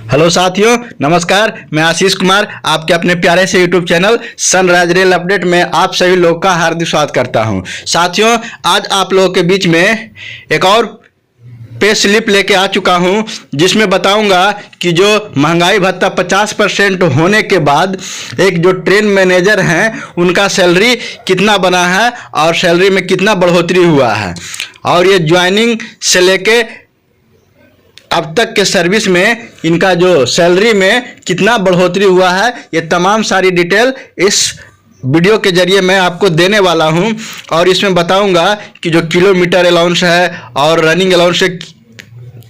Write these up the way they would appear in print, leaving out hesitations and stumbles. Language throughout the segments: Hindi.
हेलो साथियों, नमस्कार। मैं आशीष कुमार आपके अपने प्यारे से YouTube channel sunrise rail update में आप सभी लोग का हार्दिक स्वागत करता हूं। साथियों, आज आप लोगों के बीच में एक और पे स्लिप लेके आ चुका हूं, जिसमें बताऊंगा कि जो महंगाई भत्ता 50% होने के बाद एक जो ट्रेन मैनेजर हैं उनका सैलरी कितना बना है और सैलरी में कितना बढ़ोतरी हुआ है, और ये ज्वाइनिंग से लेके अब तक के सर्विस में इनका जो सैलरी में कितना बढ़ोतरी हुआ है, ये तमाम सारी डिटेल इस वीडियो के जरिए मैं आपको देने वाला हूं। और इसमें बताऊंगा कि जो किलोमीटर अलाउंस है और रनिंग अलाउंस,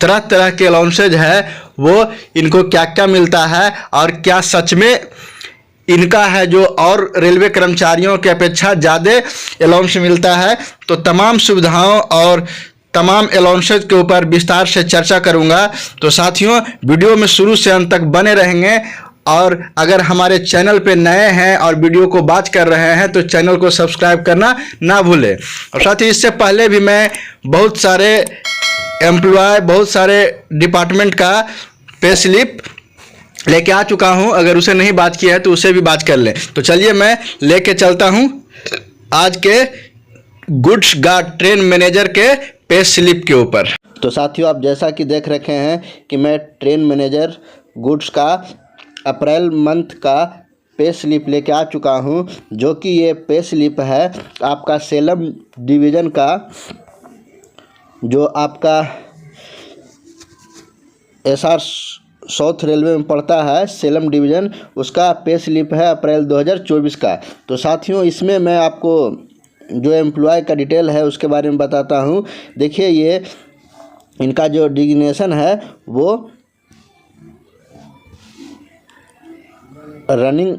तरह तरह के अलाउंसेज है, वो इनको क्या क्या मिलता है और क्या सच में इनका है जो और रेलवे कर्मचारियों की अपेक्षा ज़्यादा अलाउंस मिलता है। तो तमाम सुविधाओं और तमाम अलाउंसेज के ऊपर विस्तार से चर्चा करूंगा। तो साथियों, वीडियो में शुरू से अंत तक बने रहेंगे। और अगर हमारे चैनल पे नए हैं और वीडियो को वॉच कर रहे हैं तो चैनल को सब्सक्राइब करना ना भूलें। और साथ ही इससे पहले भी मैं बहुत सारे एम्प्लॉय, बहुत सारे डिपार्टमेंट का पे स्लिप लेके आ चुका हूं। अगर उसे नहीं बात किया है तो उसे भी बात कर लें। तो चलिए मैं लेके चलता हूं आज के गुड्स गार्ड ट्रेन मैनेजर के पे स्लिप के ऊपर। तो साथियों, आप जैसा कि देख रखे हैं कि मैं ट्रेन मैनेजर गुड्स का अप्रैल मंथ का पे स्लिप लेके आ चुका हूं, जो कि ये पे स्लिप है आपका सेलम डिवीज़न का, जो आपका एसआर साउथ रेलवे में पड़ता है, सेलम डिवीज़न, उसका पे स्लिप है अप्रैल 2024 का। तो साथियों, इसमें मैं आपको जो एम्प्लॉय का डिटेल है उसके बारे में बताता हूँ। देखिए, ये इनका जो डिजिग्नेशन है वो रनिंग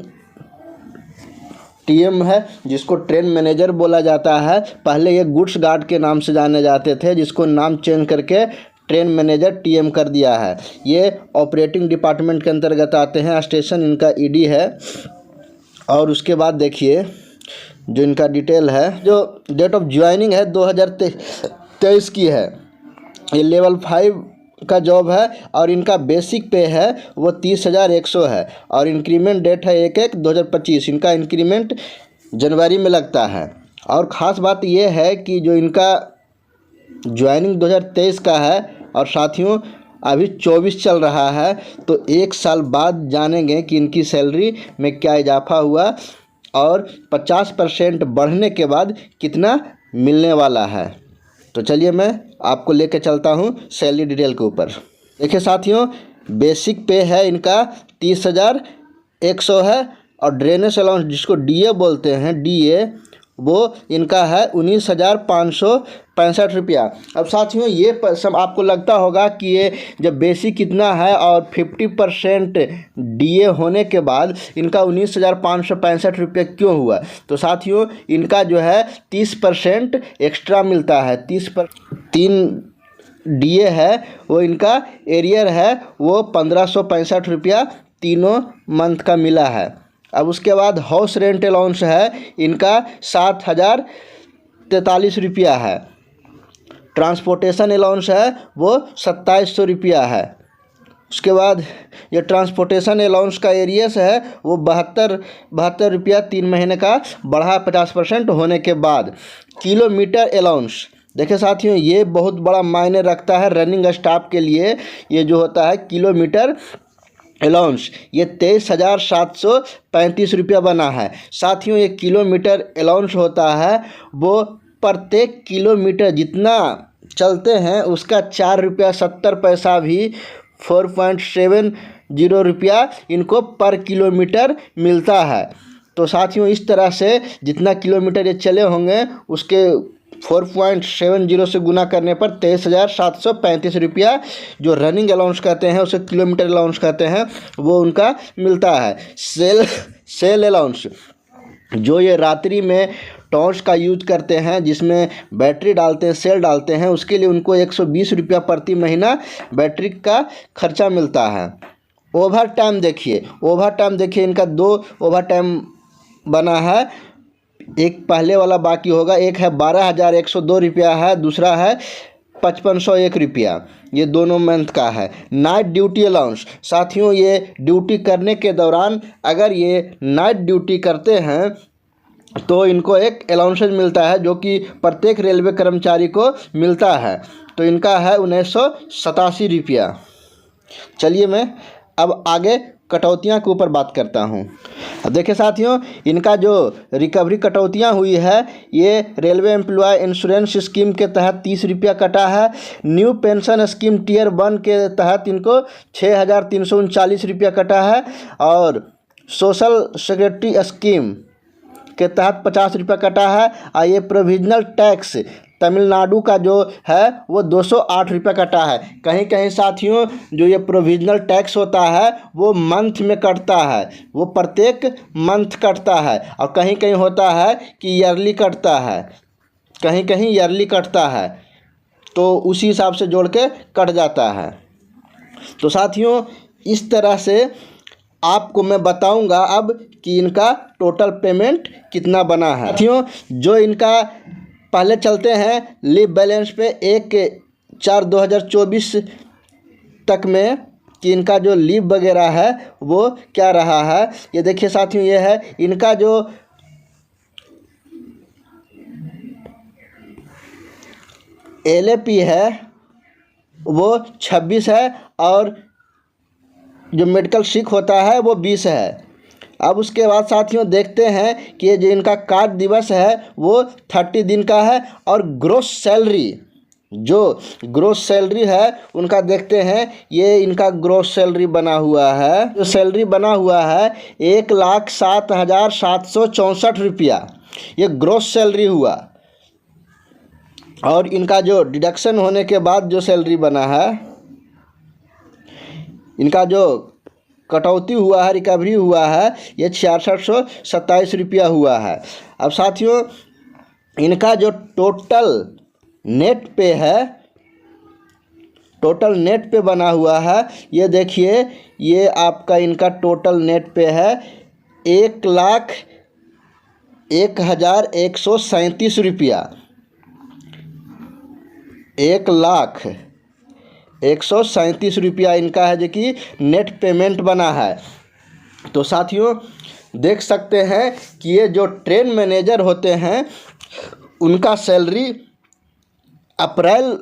टीएम है, जिसको ट्रेन मैनेजर बोला जाता है। पहले ये गुड्स गार्ड के नाम से जाने जाते थे, जिसको नाम चेंज करके ट्रेन मैनेजर टीएम कर दिया है। ये ऑपरेटिंग डिपार्टमेंट के अंतर्गत आते हैं। स्टेशन इनका ईडी है। और उसके बाद देखिए जो इनका डिटेल है, जो डेट ऑफ ज्वाइनिंग है 2023 की है। ये लेवल 5 का जॉब है और इनका बेसिक पे है वो 30,100 है। और इंक्रीमेंट डेट है 1/1/2025। इनका इंक्रीमेंट जनवरी में लगता है। और ख़ास बात ये है कि जो इनका ज्वाइनिंग 2023 का है और साथियों अभी 24 चल रहा है, तो 1 साल बाद जानेंगे कि इनकी सैलरी में क्या इजाफा हुआ और 50% बढ़ने के बाद कितना मिलने वाला है। तो चलिए मैं आपको लेके चलता हूँ सैलरी डिटेल के ऊपर। देखिए साथियों, बेसिक पे है इनका 30,100 है। और ड्रेनेज अलाउंस, जिसको डीए बोलते हैं, डीए, वो इनका है 19,565 रुपया। अब साथियों, ये सब आपको लगता होगा कि ये जब बेसिक कितना है और 50% डीए होने के बाद इनका 19,565 रुपया क्यों हुआ। तो साथियों, इनका जो है 30% एक्स्ट्रा मिलता है। 3 डीए है वो इनका एरियर है, वो 1,565 रुपया तीनों मंथ का मिला है। अब उसके बाद हाउस रेंट अलाउंस है इनका 7,043 रुपया है। ट्रांसपोर्टेशन अलाउंस है वो 2,700 रुपया है। उसके बाद ये ट्रांसपोर्टेशन अलाउंस का एरियस है वो 72 रुपया 3 महीने का, बढ़ा 50% होने के बाद। किलोमीटर अलाउंस, देखिए साथियों, ये बहुत बड़ा मायने रखता है रनिंग स्टाफ के लिए। ये जो होता है किलोमीटर अलाउंस, ये 23,735 रुपया बना है। साथियों, ये किलोमीटर अलाउंस होता है वो प्रत्येक किलोमीटर जितना चलते हैं उसका 4 रुपया 70 पैसा भी 4.70 रुपया इनको पर किलोमीटर मिलता है। तो साथियों, इस तरह से जितना किलोमीटर ये चले होंगे उसके 4.70 से गुना करने पर 23,735 रुपया जो रनिंग अलाउंस कहते हैं, उसे किलोमीटर अलाउंस कहते हैं, वो उनका मिलता है। सेल अलाउंस, जो ये रात्रि में टॉर्च का यूज करते हैं, जिसमें बैटरी डालते हैं, सेल डालते हैं, उसके लिए उनको 120 रुपया प्रति महीना बैटरी का खर्चा मिलता है। ओवर टाइम देखिए, इनका 2 ओवर टाइम बना है। एक पहले वाला बाकी होगा, एक है 12,102 रुपया है, दूसरा है 5501 रुपया, ये दोनों मंथ का है। नाइट ड्यूटी अलाउंस, साथियों ये ड्यूटी करने के दौरान अगर ये नाइट ड्यूटी करते हैं तो इनको एक अलाउंसेस मिलता है जो कि प्रत्येक रेलवे कर्मचारी को मिलता है। तो इनका है 1987 रुपया। चलिए मैं अब आगे कटौतियाँ के ऊपर बात करता हूँ। अब देखिए साथियों, इनका जो रिकवरी कटौतियाँ हुई है ये रेलवे एम्प्लॉय इंश्योरेंस स्कीम के तहत 30 रुपया कटा है। न्यू पेंशन स्कीम टियर 1 के तहत इनको 6,339 रुपया कटा है। और सोशल सिक्योरिटी स्कीम के तहत 50 रुपया कटा है। और ये प्रोविजनल टैक्स तमिलनाडु का जो है वो 208 रुपया कटा है। कहीं कहीं साथियों जो ये प्रोविजनल टैक्स होता है वो मंथ में कटता है, वो प्रत्येक मंथ कटता है। और कहीं कहीं होता है कि ईयरली कटता है, कहीं कहीं ईयरली कटता है, तो उसी हिसाब से जोड़ के कट जाता है। तो साथियों इस तरह से आपको मैं बताऊंगा अब कि इनका टोटल पेमेंट कितना बना है। साथियों जो इनका पहले चलते हैं लीव बैलेंस पे 1/4/2024 तक में कि इनका जो लीव वगैरह है वो क्या रहा है। ये देखिए साथियों, ये है इनका जो LAP है वो 26 है और जो मेडिकल सिक होता है वो 20 है। अब उसके बाद साथियों देखते हैं कि ये जो इनका कार्य दिवस है वो 30 दिन का है। और ग्रोस सैलरी, जो ग्रोस सैलरी है उनका देखते हैं, ये इनका ग्रोस सैलरी बना हुआ है, जो सैलरी बना हुआ है 1,07,764 रुपया, ये ग्रोस सैलरी हुआ। और इनका जो डिडक्शन होने के बाद जो सैलरी बना है, इनका जो कटौती हुआ है, रिकवरी हुआ है, ये 6627 रुपया हुआ है। अब साथियों इनका जो टोटल नेट पे है, टोटल नेट पे बना हुआ है, ये देखिए ये आपका इनका टोटल नेट पे है 1,01,137 रुपया, 1,01,137 रुपया इनका है जो कि नेट पेमेंट बना है। तो साथियों देख सकते हैं कि ये जो ट्रेन मैनेजर होते हैं उनका सैलरी अप्रैल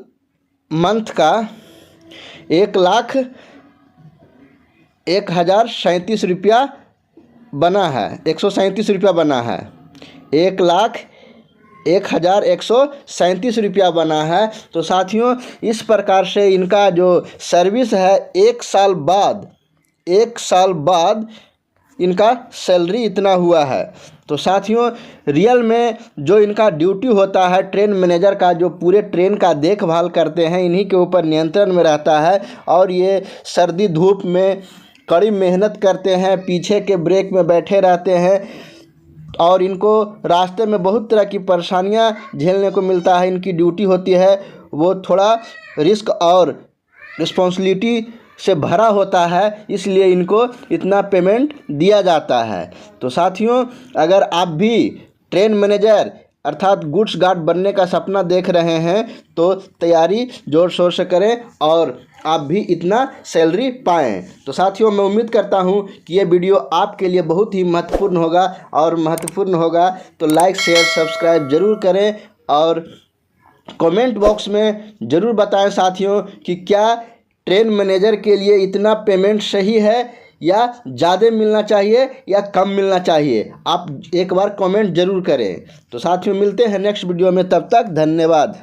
मंथ का 1,01,37 रुपया बना है, 137 रुपया बना है, 1,01,137 रुपया बना है। तो साथियों इस प्रकार से इनका जो सर्विस है 1 साल बाद इनका सैलरी इतना हुआ है। तो साथियों रियल में जो इनका ड्यूटी होता है ट्रेन मैनेजर का, जो पूरे ट्रेन का देखभाल करते हैं, इन्हीं के ऊपर नियंत्रण में रहता है। और ये सर्दी धूप में कड़ी मेहनत करते हैं, पीछे के ब्रेक में बैठे रहते हैं और इनको रास्ते में बहुत तरह की परेशानियां झेलने को मिलता है। इनकी ड्यूटी होती है वो थोड़ा रिस्क और रिस्पॉन्सिबिलिटी से भरा होता है, इसलिए इनको इतना पेमेंट दिया जाता है। तो साथियों अगर आप भी ट्रेन मैनेजर अर्थात गुड्स गार्ड बनने का सपना देख रहे हैं तो तैयारी जोर शोर से करें और आप भी इतना सैलरी पाएँ। तो साथियों मैं उम्मीद करता हूं कि ये वीडियो आपके लिए बहुत ही महत्वपूर्ण होगा, और महत्वपूर्ण होगा तो लाइक शेयर सब्सक्राइब ज़रूर करें और कमेंट बॉक्स में ज़रूर बताएं साथियों कि क्या ट्रेन मैनेजर के लिए इतना पेमेंट सही है या ज़्यादा मिलना चाहिए या कम मिलना चाहिए। आप एक बार कमेंट ज़रूर करें। तो साथियों मिलते हैं नेक्स्ट वीडियो में, तब तक धन्यवाद।